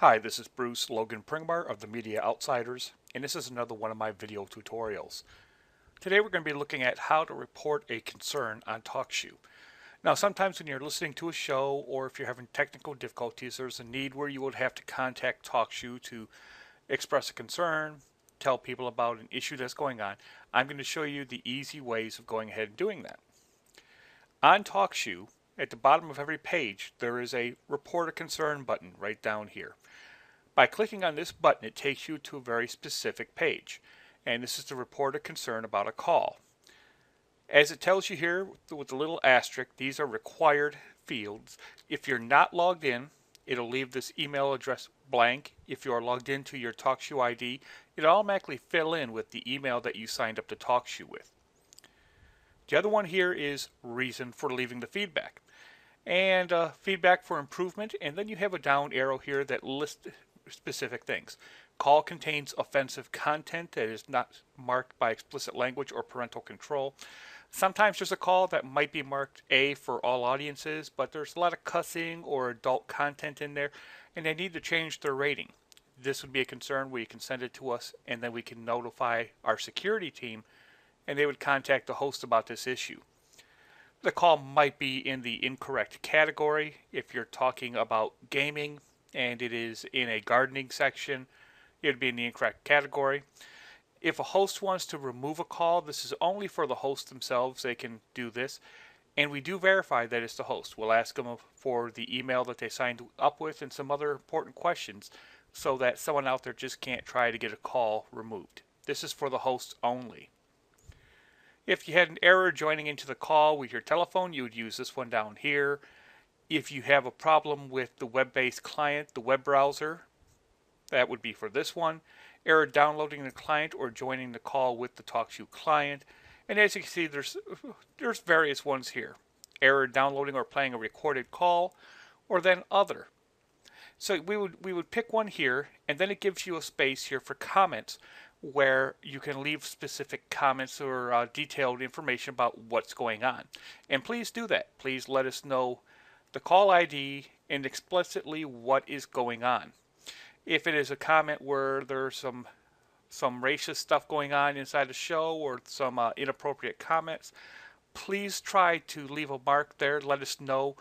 Hi, this is Bruce Logan Pringmar of the Media Outsiders, and this is another one of my video tutorials. Today we're going to be looking at how to report a concern on TalkShoe. Now, sometimes when you're listening to a show or if you're having technical difficulties, there's a need where you would have to contact TalkShoe to express a concern, tell people about an issue that's going on. I'm going to show you the easy ways of going ahead and doing that. On TalkShoe, at the bottom of every page, there is a Report a Concern button right down here. By clicking on this button, it takes you to a very specific page, and this is to report a concern about a call. As it tells you here with the little asterisk, these are required fields. If you're not logged in, it'll leave this email address blank. If you are logged into your TalkShoe ID, it'll automatically fill in with the email that you signed up to TalkShoe with. The other one here is reason for leaving the feedback, and feedback for improvement, and then you have a down arrow here that lists specific things. Call contains offensive content that is not marked by explicit language or parental control. Sometimes there's a call that might be marked A for all audiences, but there's a lot of cussing or adult content in there, and they need to change their rating. This would be a concern where you can send it to us, and then we can notify our security team, and they would contact the host about this issue. The call might be in the incorrect category if you're talking about gaming and it is in a gardening section, it would be in the incorrect category. If a host wants to remove a call, this is only for the host themselves. They can do this. And we do verify that it's the host. We'll ask them for the email that they signed up with and some other important questions so that someone out there just can't try to get a call removed. This is for the host only. If you had an error joining into the call with your telephone, you would use this one down here. If you have a problem with the web-based client, the web browser, that would be for this one. Error downloading the client or joining the call with the TalkShoe client. And as you can see, there's various ones here. Error downloading or playing a recorded call, or then other. So we would pick one here, and then it gives you a space here for comments where you can leave specific comments or detailed information about what's going on. And please do that. Please let us know the call ID and explicitly what is going on. If it is a comment where there's some racist stuff going on inside the show or some inappropriate comments, please try to leave a mark there. Let us know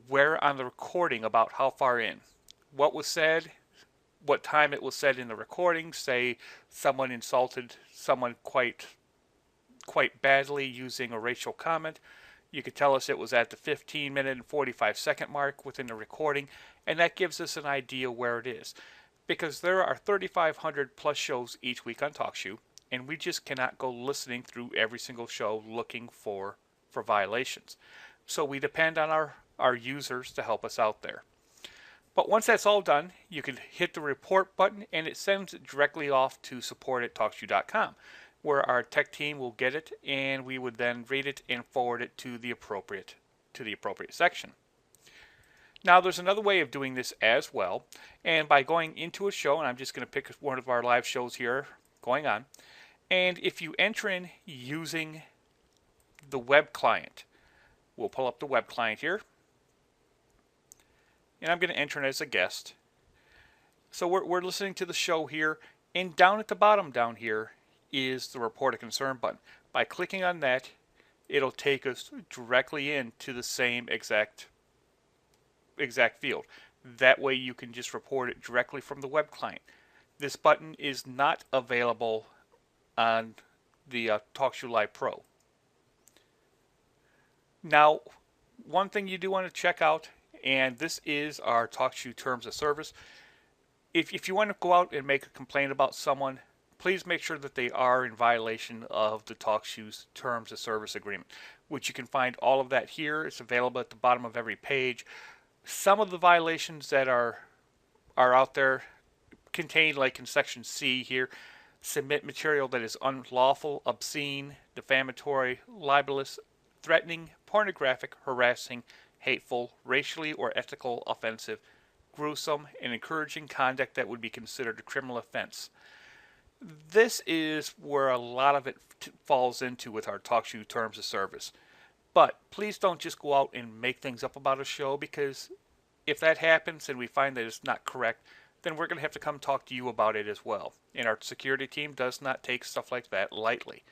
where on the recording about how far in. What was said, what time it was said in the recording. Say someone insulted someone quite badly using a racial comment. You could tell us it was at the 15-minute and 45-second mark within the recording, and that gives us an idea where it is. Because there are 3,500 plus shows each week on TalkShoe, and we just cannot go listening through every single show looking for violations. So we depend on our users to help us out there. But once that's all done, you can hit the report button, and it sends it directly off to support@talkshoe.com. where our tech team will get it, and we would then read it and forward it to the appropriate section. Now there's another way of doing this as well, and by going into a show, and I'm just going to pick one of our live shows here going on, and if you enter in using the web client, we'll pull up the web client here, and I'm going to enter in as a guest. So we're listening to the show here, and down at the bottom down here is the Report a Concern button. By clicking on that, it'll take us directly into the same exact field. That way you can just report it directly from the web client. This button is not available on the TalkShoe Live Pro. Now, one thing you do want to check out, and this is our TalkShoe Terms of Service. If you want to go out and make a complaint about someone, please make sure that they are in violation of the TalkShoe's Terms of Service Agreement, which you can find all of that here. It's available at the bottom of every page. Some of the violations that are out there contained, like in section C here, submit material that is unlawful, obscene, defamatory, libelous, threatening, pornographic, harassing, hateful, racially or ethical offensive, gruesome, and encouraging conduct that would be considered a criminal offense. This is where a lot of it falls into with our TalkShoe Terms of Service. But please don't just go out and make things up about a show, because If that happens and we find that it's not correct, then we're going to have to come talk to you about it as well. And our security team does not take stuff like that lightly.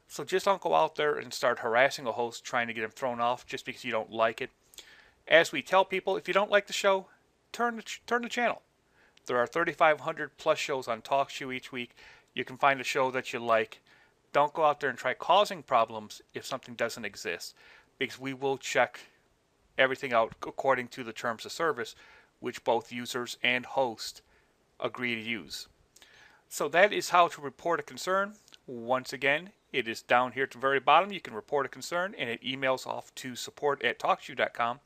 So just don't go out there and start harassing a host trying to get him thrown off just because you don't like it. As we tell people, if you don't like the show, turn the channel. There are 3,500 plus shows on TalkShoe each week. You can find a show that you like. Don't go out there and try causing problems if something doesn't exist, because we will check everything out according to the terms of service, which both users and host agree to use. So that is how to report a concern. Once again, it is down here at the very bottom. You can report a concern, and it emails off to support@talkshoe.com.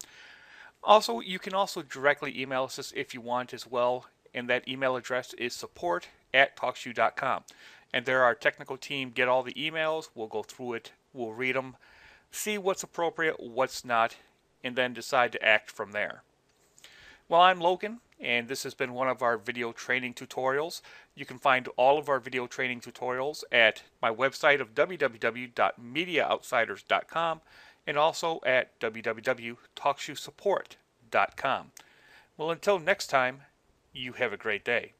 Also, you can also directly email us if you want as well, and that email address is support@talkshoe.com. And there our technical team get all the emails. We'll go through it, we'll read them, see what's appropriate, what's not, and then decide to act from there. Well, I'm Logan, and this has been one of our video training tutorials. You can find all of our video training tutorials at my website of www.mediaoutsiders.com and also at www.talkshoesupport.com. Well, until next time, you have a great day.